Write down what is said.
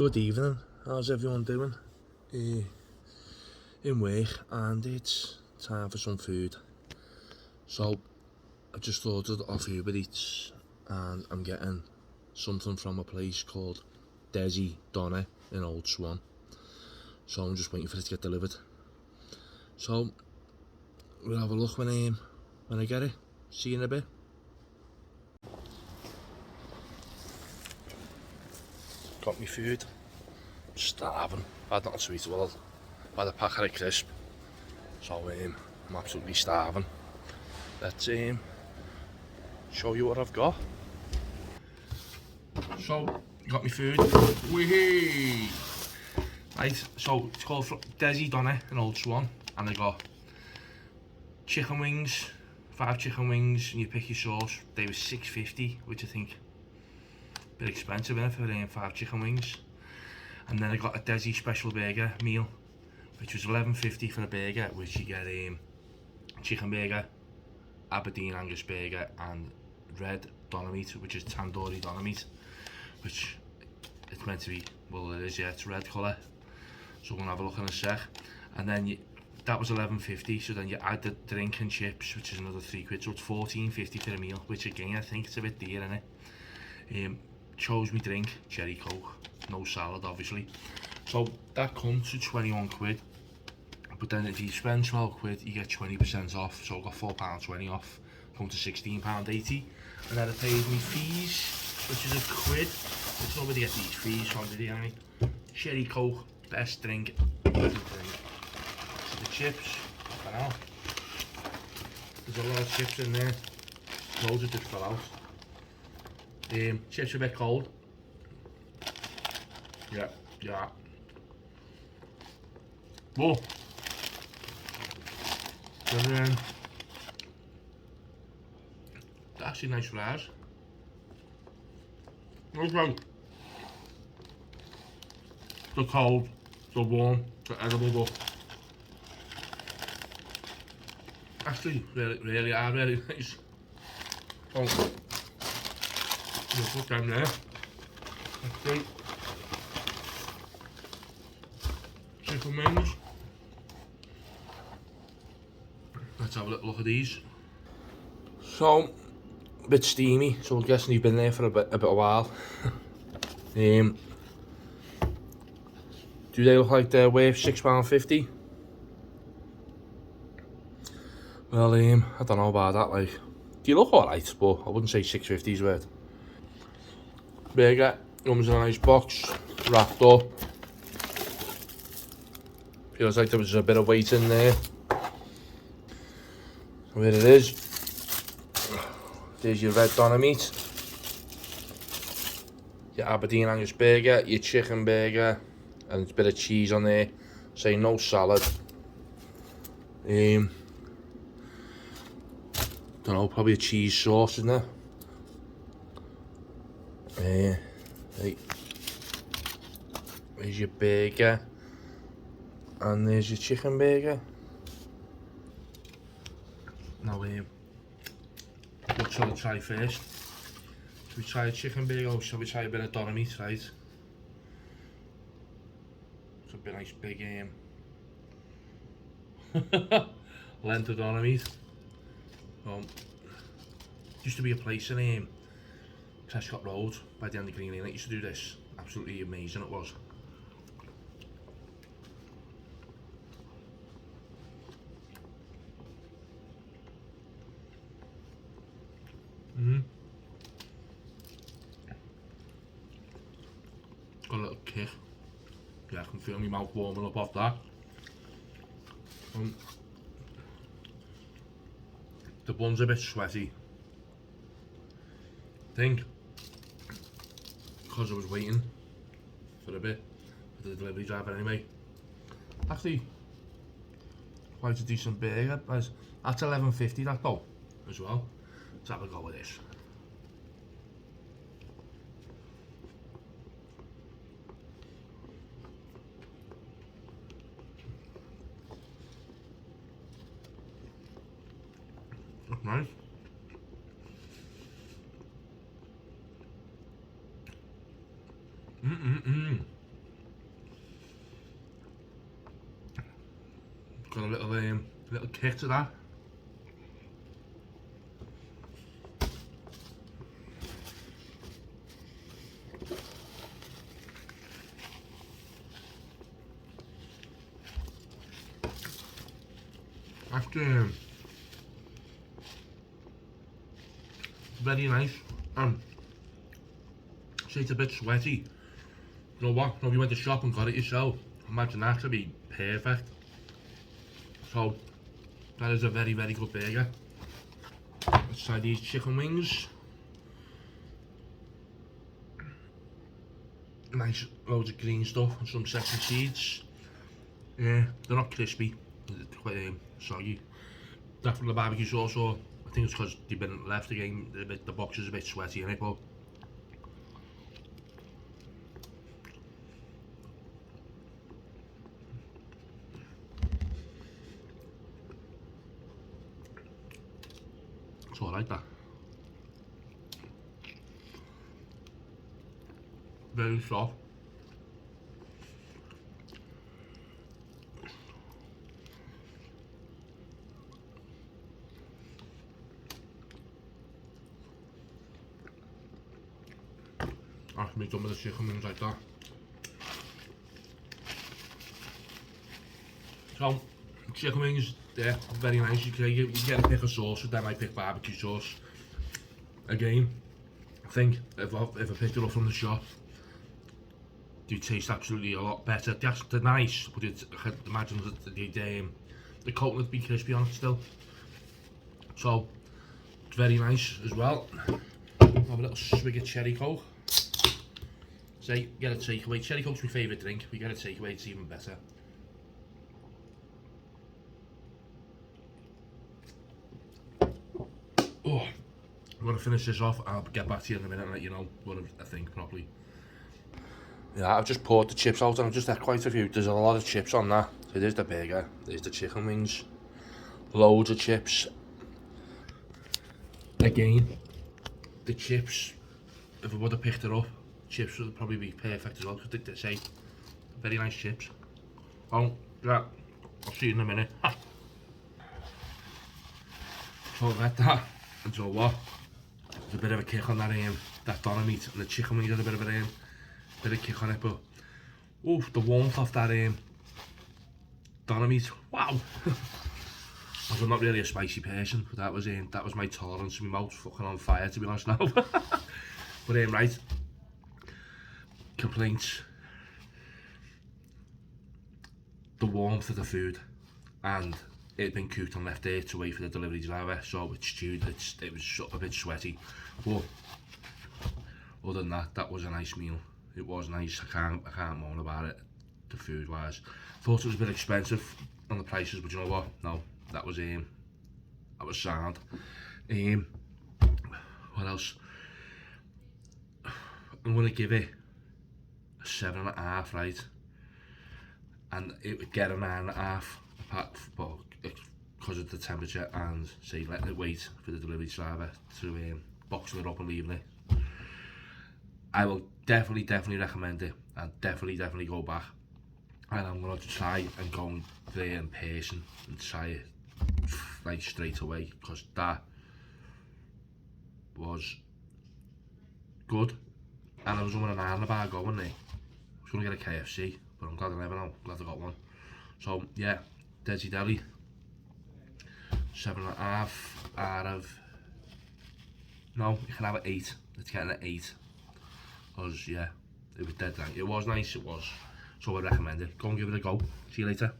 Good evening, how's everyone doing? In work, and it's time for some food. So I just ordered off Uber Eats and I'm getting something from a place called Desi in Old Swan. So I'm just waiting for it to get delivered. So we'll have a look when I get it. See you in a bit. Got me food. Starving. Had nothing to eat. Well, had a packet of crisp. So I'm absolutely starving. Let's show you what I've got. So got me food. Wee! Right, so it's called Desi in Old Swan, and I got chicken wings, 5 chicken wings, and you pick your sauce. They were $6.50, which I think a bit expensive, isn't it, for 5 chicken wings. And then I got a Desi special burger meal, which was $11.50 for a burger, which you get chicken burger, Aberdeen Angus burger, and red doner meat, which is tandoori doner meat, which it's meant to be, well it is, yeah, it's red colour. So we're gonna have a look in a sec. And then that was $11.50, so then you add the drink and chips, which is another £3, so it's $14.50 for a meal, which again I think it's a bit dear, innit? Chose me drink, cherry coke, no salad obviously. So that comes to 21 quid. But then if you spend 12 quid, you get 20% off. So I got £4.20 off, come to £16.80. And then I paid me fees, which is £1. Which nobody gets these fees from, did you, anyway? Cherry coke, best drink, ever drink. So the chips, I don't know. There's a lot of chips in there. Loads of just fell out. Chips are a bit cold. Yeah. Whoa. And then, actually nice fries. Okay. They're cold, they're warm, they're edible, but actually really are really nice. Oh, we'll put them there. Let's see. Chicken wings. Let's have a little look at these. So, a bit steamy, so I'm guessing you've been there for a bit of a while. Do they look like they're worth £6.50? Well, I don't know about that, like. They look alright, but I wouldn't say £6.50's worth. Burger comes in a nice box, wrapped up. Feels like there was a bit of weight in there. Where it is. There's your red doner meat, your Aberdeen Angus burger, your chicken burger, and a bit of cheese on there. Say no salad. Don't know, probably a cheese sauce in there. Right. There's your burger, and there's your chicken burger. Now, what shall we try first? Shall we try a chicken burger or shall we try a bit of doner meat, right? It's a bit nice big length of doner meat. Used to be a place in Prescot Road by the end of Green Lane that used to do this. Absolutely amazing it was. Got a little kick. Yeah, I can feel my mouth warming up off that. The bun's a bit sweaty. I think because I was waiting for a bit for the delivery driver anyway. Actually, quite a decent burger. That's $11.50 that though, as well. Let's have a go with this. That's nice. got a little kick to that. After very nice. Say it's a bit sweaty. You know what? If you went to shop and got it yourself, imagine that to be perfect. So that is a very, very good burger. Let's try these chicken wings. Nice loads of green stuff and some sesame seeds. Yeah, they're not crispy. They're quite soggy. Definitely the barbecue sauce, or I think it's because they've been left again. The box is a bit sweaty in it, but it's alright that. Very soft. After me done with the chicken wings like that. So, chicken wings, they're very nice. You get to pick a sauce with them. I pick barbecue sauce. Again, I think if I picked it up from the shop, they taste absolutely a lot better. They're nice, but I can imagine that the coating would be crispy on it still. So, it's very nice as well. Have a little swig of cherry coke. Say, get a takeaway. Cherry coke's my favourite drink. We get a takeaway, it's even better. Oh, I'm gonna finish this off. I'll get back to you in a minute and let you know what I think properly. Yeah, I've just poured the chips out and I've just had quite a few. There's a lot of chips on that. So there's the burger, there's the chicken wings, loads of chips. Again, the chips, if I would have picked it up, chips would probably be perfect as well, because they say very nice chips. Oh, yeah, I'll see you in a minute. So I got that, and so what? There's a bit of a kick on that doner meat, and the chicken wings had a bit of kick on it, but oh, the warmth of that doner meat, wow! I'm not really a spicy person, but that was my tolerance. My mouth's fucking on fire, to be honest now. But right, complaints. The warmth of the food, and it had been cooked and left there to wait for the delivery driver, so it's stewed. It was a bit sweaty, but other than that, that was a nice meal. It was nice. I can't moan about it. The food wise, thought it was a bit expensive on the prices, but you know what? No, that was sound. What else? I'm gonna give it a 7.5, right? And it would get a 9.5, but because of the temperature and say letting it wait for the delivery driver to boxing it up and leaving it. I will definitely recommend it, and definitely go back. And I'm gonna try and go there in person and try it like straight away, because that was good. And I was on an iron bar going there. I was gonna get a KFC, but I'm glad I never know. Glad I got one. So yeah, Desi Deli, 7.5 out of. No, you can have an 8. It's getting an 8. Cause yeah, it was dead nice. It was nice. It was. So I recommend it. Go and give it a go. See you later.